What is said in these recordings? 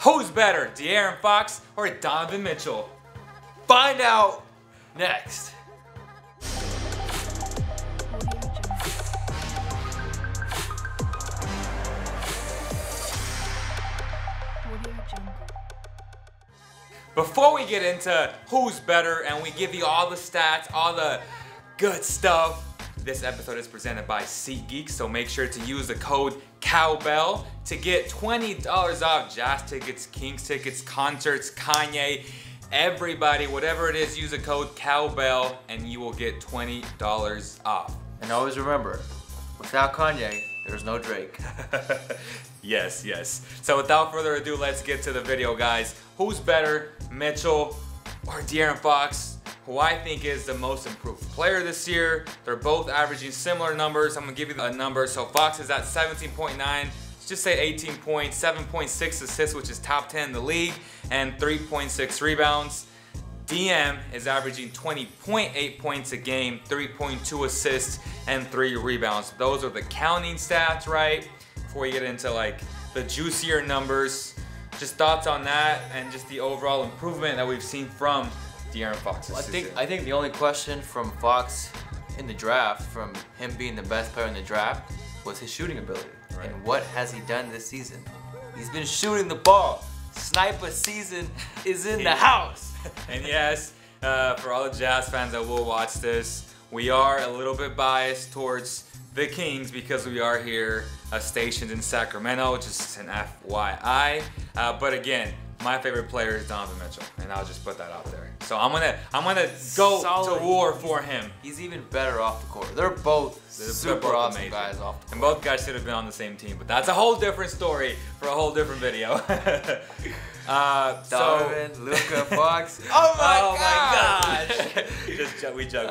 Who's better, De'Aaron Fox or Donovan Mitchell? Find out next. Before we get into who's better and we give you all the stats, all the good stuff, this episode is presented by SeatGeek, so make sure to use the code COWBELL to get $20 off Jazz tickets, Kings tickets, concerts, Kanye, everybody, whatever it is, use the code COWBELL and you will get $20 off. And always remember, without Kanye, there's no Drake. Yes, yes. So without further ado, let's get to the video, guys. Who's better, Mitchell or De'Aaron Fox, who I think is the most improved player this year? They're both averaging similar numbers. I'm gonna give you a number. So Fox is at 17.9, let's just say 18 points, 7.6 assists, which is top 10 in the league, and 3.6 rebounds. DM is averaging 20.8 points a game, 3.2 assists, and 3 rebounds. Those are the counting stats, right? Before we get into like the juicier numbers, just thoughts on that and just the overall improvement that we've seen from De'Aaron Fox this season. I think the only question from Fox in the draft, from him being the best player in the draft, was his shooting ability. Right. And what has he done this season? He's been shooting the ball. Sniper season is in the house. And yes, for all the Jazz fans that will watch this, we are a little bit biased towards the Kings because we are here stationed in Sacramento, just an FYI. But again, my favorite player is Donovan Mitchell, and I'll just put that out there. So I'm gonna go to war for him. He's even better off the court. They're both super awesome amazing guys off the court. And both guys should have been on the same team, but that's a whole different story for a whole different video. Donovan, Luka, Fox. Oh my gosh! We joke.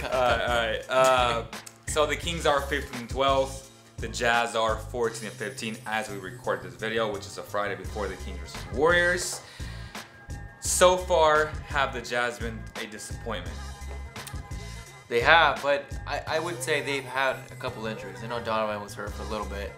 Alright. So the Kings are 15 and 12. The Jazz are 14 and 15 as we record this video, which is a Friday before the Kings versus Warriors. So far, have the Jazz been a disappointment? They have, but I would say they've had a couple injuries. I know Donovan was hurt for a little bit,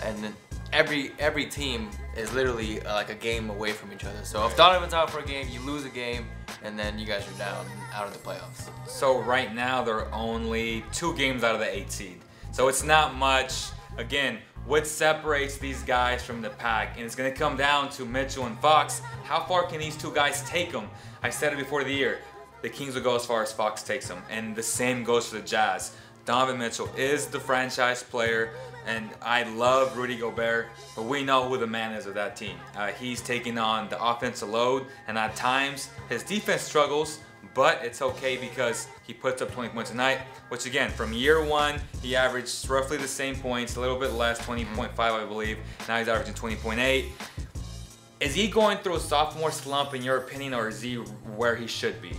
and then every team is literally like a game away from each other. So if Donovan's out for a game, you lose a game, and then you guys are down out of the playoffs. So right now they're only 2 games out of the 8 seed. So it's not much. Again, what separates these guys from the pack? And it's going to come down to Mitchell and Fox. How far can these 2 guys take them? I said it before the year. The Kings will go as far as Fox takes them. And the same goes for the Jazz. Donovan Mitchell is the franchise player. And I love Rudy Gobert, but we know who the man is of that team. He's taking on the offensive load, and at times his defense struggles, but it's okay because he puts up 20 points a night, which again, from year 1, he averaged roughly the same points, a little bit less, 20.5 I believe. Now he's averaging 20.8. Is he going through a sophomore slump in your opinion, or is he where he should be?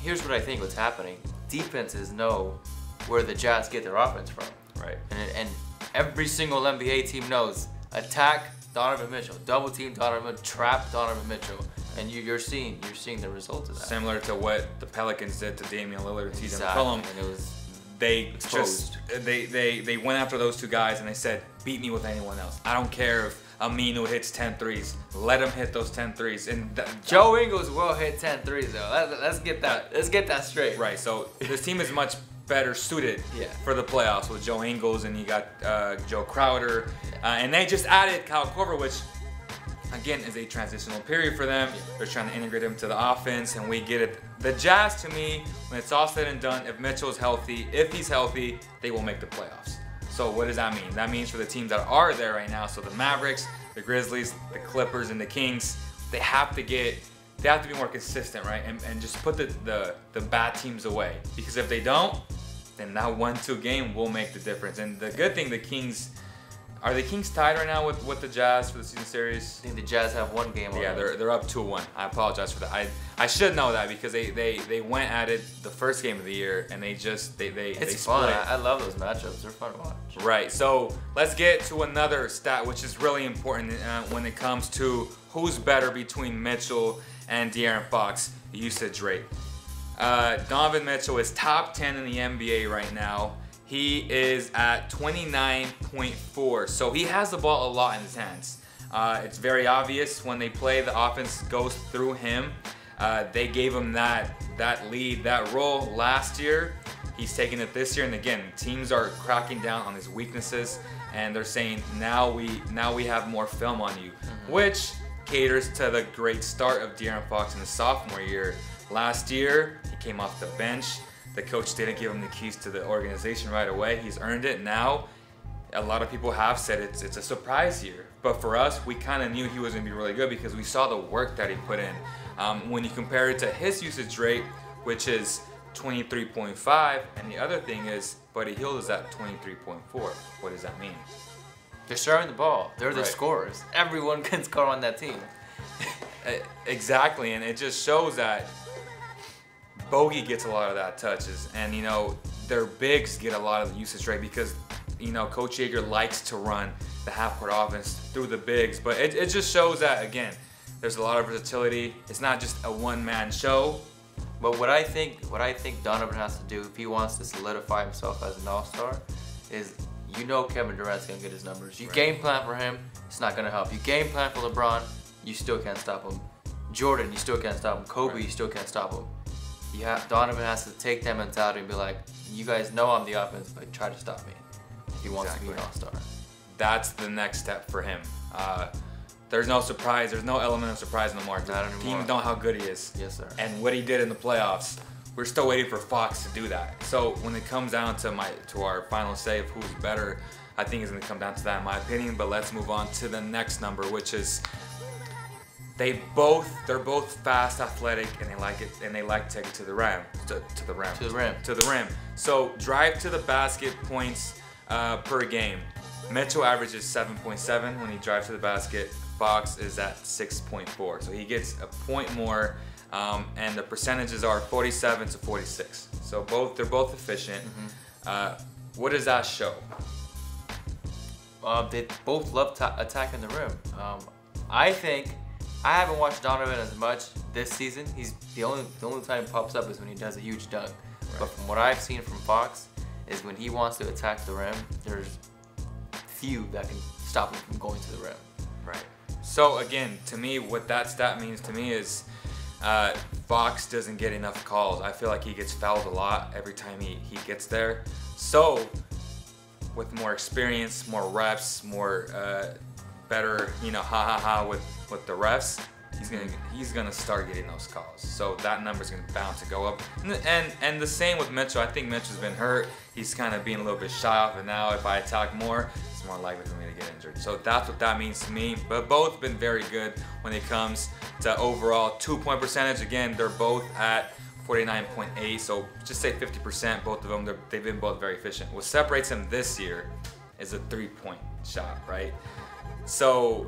Here's what I think what's happening. Defenses know where the Jazz get their offense from. Right. And every single NBA team knows, attack Donovan Mitchell, double team Donovan, trap Donovan Mitchell, and you're seeing the results of that. Similar to what the Pelicans did to Damian Lillard and TJ McCollum. And it was they exposed. they went after those 2 guys and they said, beat me with anyone else. I don't care if Aminu hits 10 threes. Let him hit those 10 threes. And Joe Ingles will hit 10 threes though. Let's get that straight. Right. So this team is much better suited for the playoffs with Joe Ingles, and you got Joe Crowder, and they just added Kyle Korver, which again is a transitional period for them. They're trying to integrate him to the offense, and we get it. The Jazz, to me, when it's all said and done, if Mitchell's healthy, if he's healthy, they will make the playoffs. So what does that mean? That means for the teams that are there right now, so the Mavericks, the Grizzlies, the Clippers, and the Kings, they have to be more consistent, right? And just put the bad teams away. Because if they don't, then that 1-2 game will make the difference. And the good thing, the Kings, are the Kings tied right now with the Jazz for the season series? I think the Jazz have 1 game on. Yeah, they're up 2-1. I apologize for that. I should know that because they went at it the first game of the year and they It's fun. I love those matchups. They're fun to watch. Right. So let's get to another stat which is really important when it comes to who's better between Mitchell and De'Aaron Fox. Usage rate. Donovan Mitchell is top 10 in the NBA right now. He is at 29.4, so he has the ball a lot in his hands. It's very obvious when they play, the offense goes through him. They gave him that lead, that role last year. He's taking it this year, and again, teams are cracking down on his weaknesses, and they're saying now we have more film on you, which caters to the great start of De'Aaron Fox in his sophomore year. Last year, he came off the bench. The coach didn't give him the keys to the organization right away. He's earned it now. A lot of people have said it's a surprise year, but for us, we kind of knew he was going to be really good because we saw the work that he put in. When you compare it to his usage rate, which is 23.5, and the other thing is Buddy Hield is at 23.4. What does that mean? They're sharing the ball. They're the Right. scorers. Everyone can score on that team. Exactly, and it just shows that Bogey gets a lot of that touches, and you know their bigs get a lot of the usage rate because you know Coach Yeager likes to run the half-court offense through the bigs, but it just shows that again there's a lot of versatility. It's not just a one-man show. But what I think Donovan has to do if he wants to solidify himself as an all-star is, you know, Kevin Durant's gonna get his numbers. You Right. game plan for him, it's not gonna help. You game plan for LeBron, you still can't stop him. Jordan, you still can't stop him. Kobe, Right. you still can't stop him. Donovan has to take that mentality and be like, you guys know I'm the offense, but try to stop me if he wants to be an all-star. That's the next step for him. There's no surprise. There's no element of surprise no more. Not anymore. Teams know how good he is. Yes, sir. And what he did in the playoffs. We're still waiting for Fox to do that. So when it comes down to our final say of who's better, I think it's going to come down to that in my opinion. But let's move on to the next number, which is they're both fast, athletic, and they like to take it to the rim, to the rim. So drive to the basket points per game. Mitchell averages 7.7 when he drives to the basket. Fox is at 6.4, so he gets a point more, and the percentages are 47 to 46. So they're both efficient. What does that show? They both love attacking the rim. I think I haven't watched Donovan as much this season. He's the only time he pops up is when he does a huge dunk. Right. But from what I've seen from Fox is when he wants to attack the rim, there's few that can stop him from going to the rim. Right. So again, to me, what that stat means to me is Fox doesn't get enough calls. I feel like he gets fouled a lot every time he gets there. So with more experience, more reps, more better, you know, with the refs, he's gonna start getting those calls. So that number's gonna bound to go up. And the same with Mitchell. I think Mitchell's been hurt. He's kind of being a little bit shy off, and now if I attack more, it's more likely for me to get injured. So that's what that means to me. But both been very good when it comes to overall 2-point percentage. Again, they're both at 49.8, so just say 50%. Both of them, they've been both very efficient. What separates them this year is a 3-point shot, right? So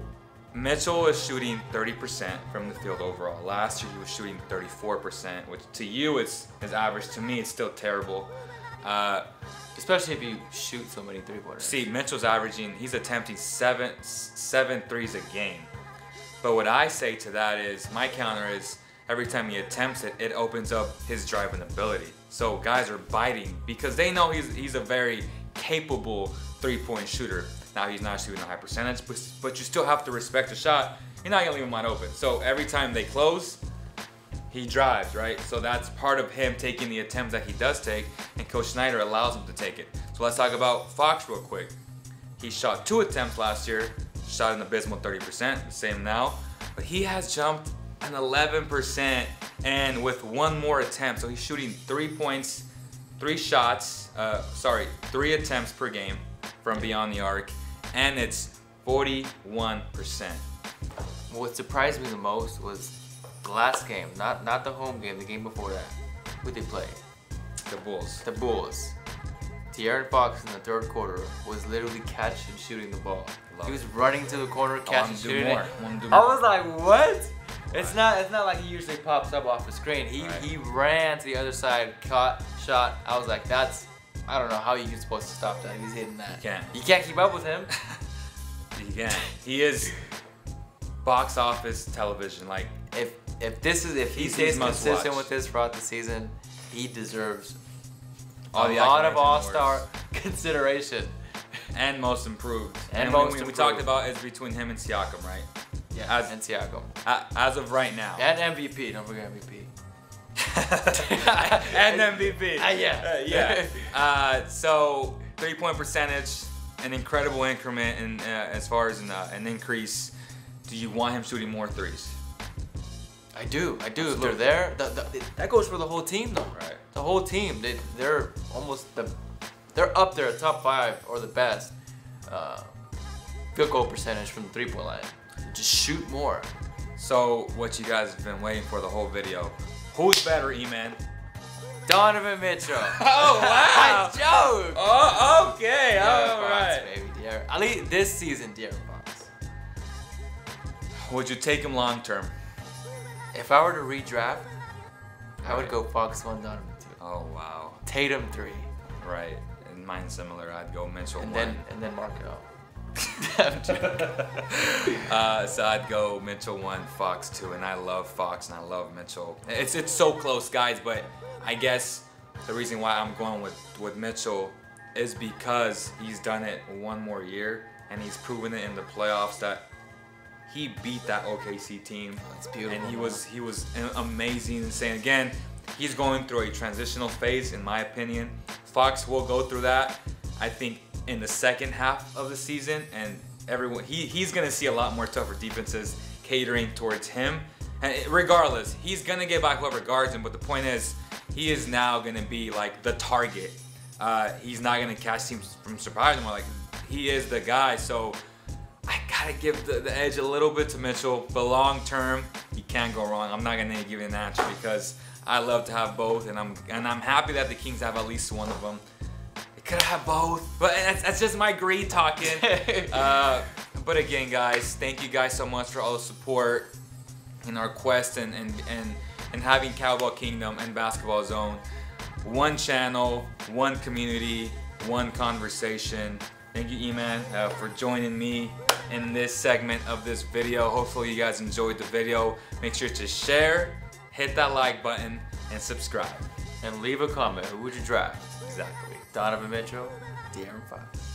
Mitchell is shooting 30% from the field overall. Last year he was shooting 34%, which to you is average. To me, it's still terrible. Especially if you shoot so many three-pointers. See, Mitchell's he's attempting seven threes a game. But what I say to that is, my counter is, every time he attempts it, it opens up his driving ability. So guys are biting because they know he's a very capable three-point shooter. Now he's not shooting a high percentage, but you still have to respect the shot. You're not gonna leave him wide open. So every time they close, he drives, right? So that's part of him taking the attempts that he does take, and Coach Snyder allows him to take it. So let's talk about Fox real quick. He shot 2 attempts last year, shot an abysmal 30%, the same now, but he has jumped an 11% and with 1 more attempt. So he's shooting 3 points, 3 attempts per game from beyond the arc, and it's 41%. What surprised me the most was the last game, not the home game, the game before that. Who they play? The Bulls. The Bulls. De'Aaron Fox in the 3rd quarter was literally catching and shooting the ball. He was running to the corner, catching, shooting it. I was like, what? It's not like he usually pops up off the screen. He ran to the other side, caught, shot. I was like, I don't know how you're supposed to stop that. He's hitting that. You can't keep up with him. You can't. He is box office television. Like if he stays consistent with this throughout the season, he deserves a lot of all-star consideration. And most improved. And we talked about it's between him and Siakam, right? Yeah, and Siakam. As of right now. And MVP, don't forget MVP. And MVP. Yeah. So 3-point percentage, an incredible increment, and as far as an increase, do you want him shooting more threes? I do. If they're there, that goes for the whole team, though. Right. The whole team. They're they're up there, top 5 or the best field goal percentage from the 3-point line. Just shoot more. So what you guys have been waiting for the whole video. Who's better, E-Man? Donovan Mitchell. Oh, wow. I joke. Oh, okay. All Fox, right. baby. At least this season, De'Aaron Fox. Would you take him long term? If I were to redraft, I would go Fox 1, Donovan 2. Oh, wow. Tatum 3. Right. And mine's similar. I'd go Mitchell 1. And then mark it out. So I'd go Mitchell 1, Fox 2, and I love Fox and I love Mitchell. It's so close, guys, but I guess the reason why I'm going with Mitchell is because he's done it one more year and he's proven it in the playoffs that he beat that OKC team. That's beautiful. And he was amazing. Insane. Again, he's going through a transitional phase, in my opinion. Fox will go through that, I think, in the second half of the season, and everyone he's gonna see a lot more tougher defenses catering towards him. And regardless, he's gonna get back whoever guards him. But the point is, he is now gonna be like the target. He's not gonna catch teams from surprise anymore. Like, he is the guy. So I gotta give the edge a little bit to Mitchell. But long term, you can't go wrong. I'm not gonna give you an answer because I love to have both, and I'm happy that the Kings have at least one of them. Could I have both? But that's just my greed talking. But again, guys, thank you guys so much for all the support in our quest and having Cowbell Kingdom and Basketball Zone. One channel, one community, one conversation. Thank you, E-Man, for joining me in this segment of this video. Hopefully you guys enjoyed the video. Make sure to share, hit that like button, and subscribe. And leave a comment. Who would you draft? Exactly. Donovan Mitchell, De'Aaron Fox.